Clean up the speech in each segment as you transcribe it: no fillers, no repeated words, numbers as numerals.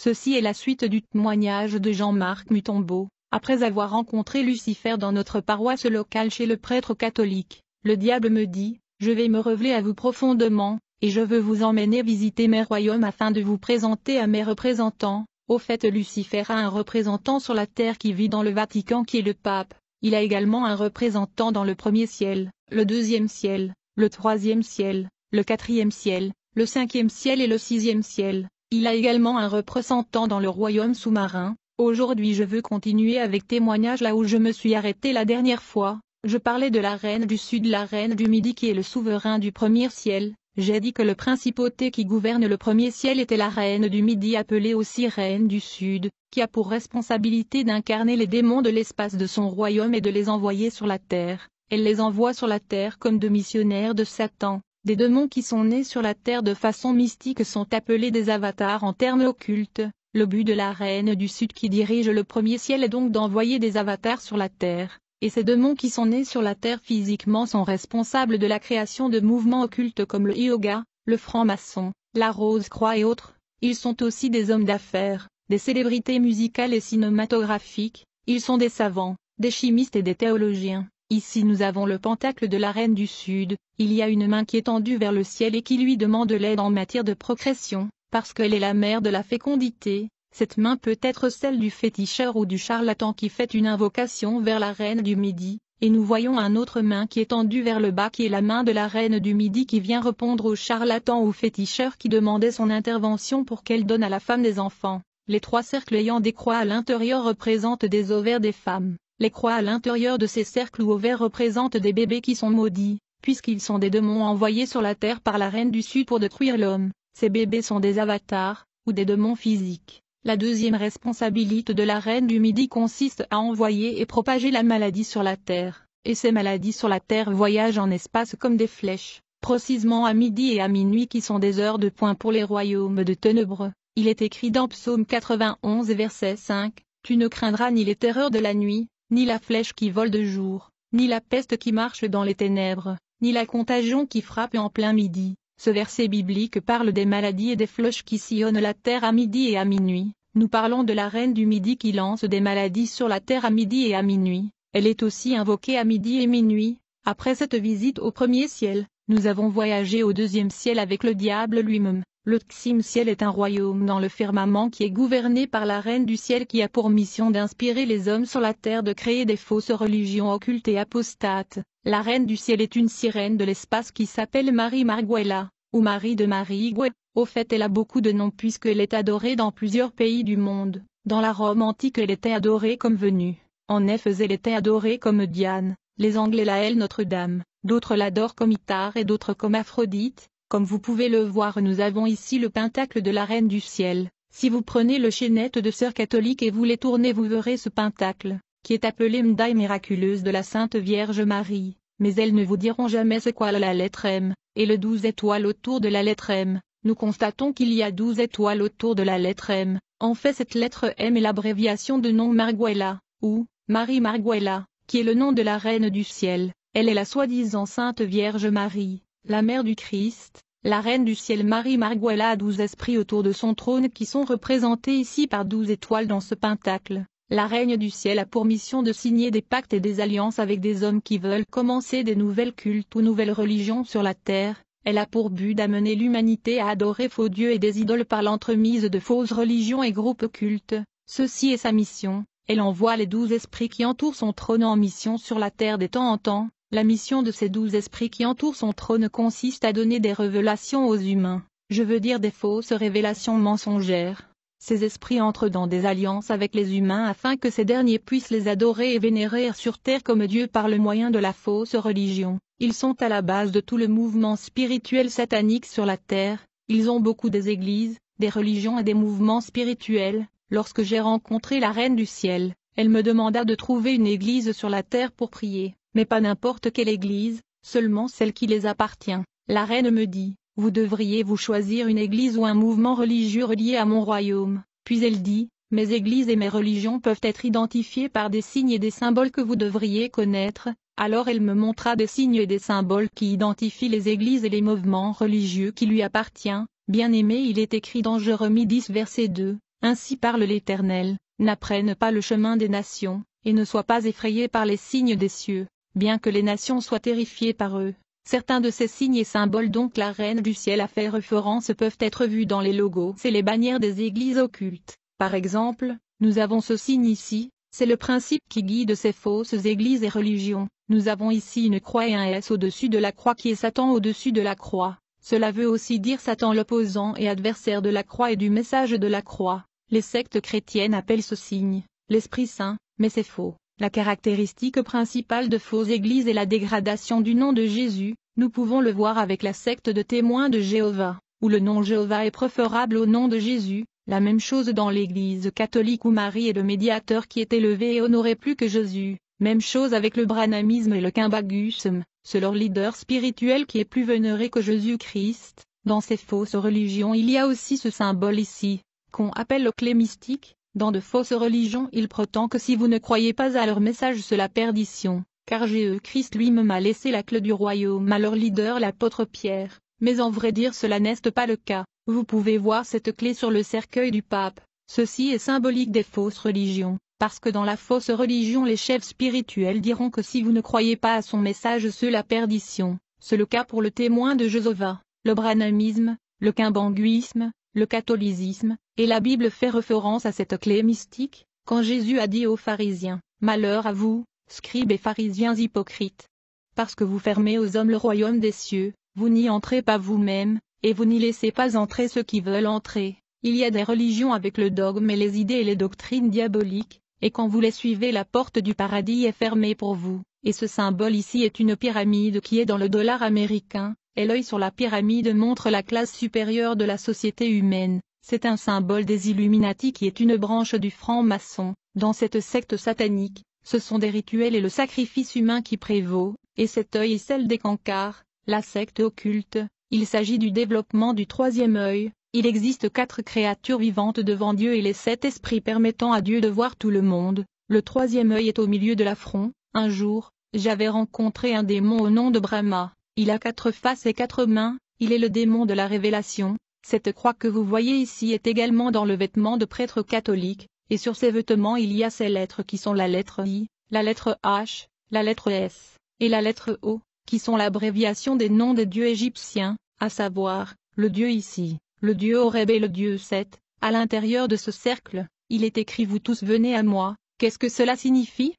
Ceci est la suite du témoignage de Jean-Marc Mutombo. Après avoir rencontré Lucifer dans notre paroisse locale chez le prêtre catholique, le diable me dit, je vais me révéler à vous profondément, et je veux vous emmener visiter mes royaumes afin de vous présenter à mes représentants. Au fait, Lucifer a un représentant sur la terre qui vit dans le Vatican qui est le pape. Il a également un représentant dans le premier ciel, le deuxième ciel, le troisième ciel, le quatrième ciel, le cinquième ciel et le sixième ciel. Il a également un représentant dans le royaume sous-marin. Aujourd'hui je veux continuer avec témoignage là où je me suis arrêté la dernière fois. Je parlais de la reine du sud, la reine du midi qui est le souverain du premier ciel. J'ai dit que le principauté qui gouverne le premier ciel était la reine du midi appelée aussi reine du sud, qui a pour responsabilité d'incarner les démons de l'espace de son royaume et de les envoyer sur la terre. Elle les envoie sur la terre comme de missionnaires de Satan. Des démons qui sont nés sur la terre de façon mystique sont appelés des avatars en termes occultes. Le but de la reine du sud qui dirige le premier ciel est donc d'envoyer des avatars sur la terre. Et ces démons qui sont nés sur la terre physiquement sont responsables de la création de mouvements occultes comme le yoga, le franc-maçon, la rose-croix et autres. Ils sont aussi des hommes d'affaires, des célébrités musicales et cinématographiques. Ils sont des savants, des chimistes et des théologiens. Ici nous avons le pentacle de la reine du sud. Il y a une main qui est tendue vers le ciel et qui lui demande l'aide en matière de procréation, parce qu'elle est la mère de la fécondité. Cette main peut être celle du féticheur ou du charlatan qui fait une invocation vers la reine du midi, et nous voyons un autre main qui est tendue vers le bas qui est la main de la reine du midi qui vient répondre au charlatan ou féticheur qui demandait son intervention pour qu'elle donne à la femme des enfants. Les trois cercles ayant des croix à l'intérieur représentent des ovaires des femmes. Les croix à l'intérieur de ces cercles ou ovaires représentent des bébés qui sont maudits, puisqu'ils sont des démons envoyés sur la terre par la reine du sud pour détruire l'homme. Ces bébés sont des avatars, ou des démons physiques. La deuxième responsabilité de la reine du midi consiste à envoyer et propager la maladie sur la terre, et ces maladies sur la terre voyagent en espace comme des flèches, précisément à midi et à minuit qui sont des heures de pointe pour les royaumes de ténèbres. Il est écrit dans Psaume 91 verset 5, « Tu ne craindras ni les terreurs de la nuit, ni la flèche qui vole de jour, ni la peste qui marche dans les ténèbres, ni la contagion qui frappe en plein midi. » Ce verset biblique parle des maladies et des flèches qui sillonnent la terre à midi et à minuit. Nous parlons de la reine du midi qui lance des maladies sur la terre à midi et à minuit. Elle est aussi invoquée à midi et minuit. Après cette visite au premier ciel, nous avons voyagé au deuxième ciel avec le diable lui-même. Le deuxième ciel est un royaume dans le firmament qui est gouverné par la reine du ciel qui a pour mission d'inspirer les hommes sur la terre de créer des fausses religions occultes et apostates. La reine du ciel est une sirène de l'espace qui s'appelle Marie Marguela, ou Marie de Marigüe. Au fait elle a beaucoup de noms puisqu'elle est adorée dans plusieurs pays du monde. Dans la Rome antique elle était adorée comme Vénus. En Éphèse elle était adorée comme Diane. Les Anglais l'appellent Notre-Dame. D'autres l'adorent comme Ithar et d'autres comme Aphrodite. Comme vous pouvez le voir nous avons ici le pentacle de la reine du ciel. Si vous prenez le chaînette de sœur catholique et vous les tournez vous verrez ce pentacle, qui est appelé médaille miraculeuse de la Sainte Vierge Marie. Mais elles ne vous diront jamais c'est quoi la lettre M, et le 12 étoiles autour de la lettre M. Nous constatons qu'il y a 12 étoiles autour de la lettre M. En fait cette lettre M est l'abréviation de nom Marguela, ou Marie Marguela, qui est le nom de la reine du ciel. Elle est la soi-disant Sainte Vierge Marie, la mère du Christ. La reine du ciel Marie Marguela a 12 esprits autour de son trône qui sont représentés ici par 12 étoiles dans ce pentacle. La reine du ciel a pour mission de signer des pactes et des alliances avec des hommes qui veulent commencer des nouvelles cultes ou nouvelles religions sur la terre. Elle a pour but d'amener l'humanité à adorer faux dieux et des idoles par l'entremise de fausses religions et groupes cultes. Ceci est sa mission. Elle envoie les 12 esprits qui entourent son trône en mission sur la terre de temps en temps. La mission de ces 12 esprits qui entourent son trône consiste à donner des révélations aux humains. Je veux dire des fausses révélations mensongères. Ces esprits entrent dans des alliances avec les humains afin que ces derniers puissent les adorer et vénérer sur terre comme Dieu par le moyen de la fausse religion. Ils sont à la base de tout le mouvement spirituel satanique sur la terre. Ils ont beaucoup des églises, des religions et des mouvements spirituels. Lorsque j'ai rencontré la reine du ciel, elle me demanda de trouver une église sur la terre pour prier, mais pas n'importe quelle église, seulement celle qui les appartient. La reine me dit, vous devriez vous choisir une église ou un mouvement religieux relié à mon royaume. Puis elle dit, mes églises et mes religions peuvent être identifiées par des signes et des symboles que vous devriez connaître. Alors elle me montra des signes et des symboles qui identifient les églises et les mouvements religieux qui lui appartiennent. Bien-aimé, il est écrit dans Jérémie 10 verset 2, Ainsi parle l'Éternel, n'apprennent pas le chemin des nations, et ne soient pas effrayés par les signes des cieux, bien que les nations soient terrifiées par eux. Certains de ces signes et symboles dont la Reine du ciel a fait référence peuvent être vus dans les logos et les bannières des églises occultes. Par exemple, nous avons ce signe ici, c'est le principe qui guide ces fausses églises et religions. Nous avons ici une croix et un S au-dessus de la croix qui est Satan au-dessus de la croix. Cela veut aussi dire Satan l'opposant et adversaire de la croix et du message de la croix. Les sectes chrétiennes appellent ce signe l'Esprit Saint, mais c'est faux. La caractéristique principale de fausses églises est la dégradation du nom de Jésus. Nous pouvons le voir avec la secte de témoins de Jéhovah, où le nom Jéhovah est préférable au nom de Jésus. La même chose dans l'Église catholique où Marie est le médiateur qui est élevé et honoré plus que Jésus. Même chose avec le branhamisme et le kimbagisme, c'est leur leader spirituel qui est plus vénéré que Jésus-Christ. Dans ces fausses religions il y a aussi ce symbole ici, qu'on appelle le clé mystique. Dans de fausses religions il prétend que si vous ne croyez pas à leur message c'est la perdition, car Jésus-Christ lui-même a laissé la clé du royaume à leur leader l'apôtre Pierre. Mais en vrai dire cela n'est pas le cas. Vous pouvez voir cette clé sur le cercueil du pape. Ceci est symbolique des fausses religions, parce que dans la fausse religion les chefs spirituels diront que si vous ne croyez pas à son message c'est la perdition. C'est le cas pour le témoin de Jéhovah, le branhamisme, le kimbanguisme, le catholicisme, et la Bible fait référence à cette clé mystique, quand Jésus a dit aux pharisiens, « Malheur à vous, scribes et pharisiens hypocrites, parce que vous fermez aux hommes le royaume des cieux, vous n'y entrez pas vous-même, et vous n'y laissez pas entrer ceux qui veulent entrer. » Il y a des religions avec le dogme et les idées et les doctrines diaboliques, et quand vous les suivez la porte du paradis est fermée pour vous, et ce symbole ici est une pyramide qui est dans le dollar américain, et l'œil sur la pyramide montre la classe supérieure de la société humaine. C'est un symbole des Illuminati qui est une branche du franc-maçon. Dans cette secte satanique, ce sont des rituels et le sacrifice humain qui prévaut, et cet œil est celle des cancars, la secte occulte. Il s'agit du développement du troisième œil. Il existe 4 créatures vivantes devant Dieu et les 7 esprits permettant à Dieu de voir tout le monde. Le troisième œil est au milieu de l'affront. Un jour, j'avais rencontré un démon au nom de Brahma. Il a 4 faces et 4 mains, il est le démon de la révélation. Cette croix que vous voyez ici est également dans le vêtement de prêtre catholique, et sur ces vêtements il y a ces lettres qui sont la lettre I, la lettre H, la lettre S, et la lettre O, qui sont l'abréviation des noms des dieux égyptiens, à savoir, le dieu ici, le dieu Horeb et le dieu Seth. À l'intérieur de ce cercle, il est écrit « Vous tous venez à moi ». Qu'est-ce que cela signifie?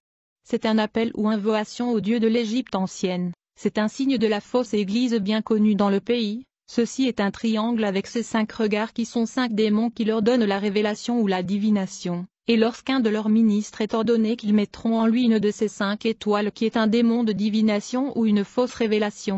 C'est un appel ou invocation au dieu de l'Égypte ancienne. C'est un signe de la fausse église bien connue dans le pays. Ceci est un triangle avec ses 5 regards qui sont 5 démons qui leur donnent la révélation ou la divination. Et lorsqu'un de leurs ministres est ordonné qu'ils mettront en lui une de ces 5 étoiles qui est un démon de divination ou une fausse révélation.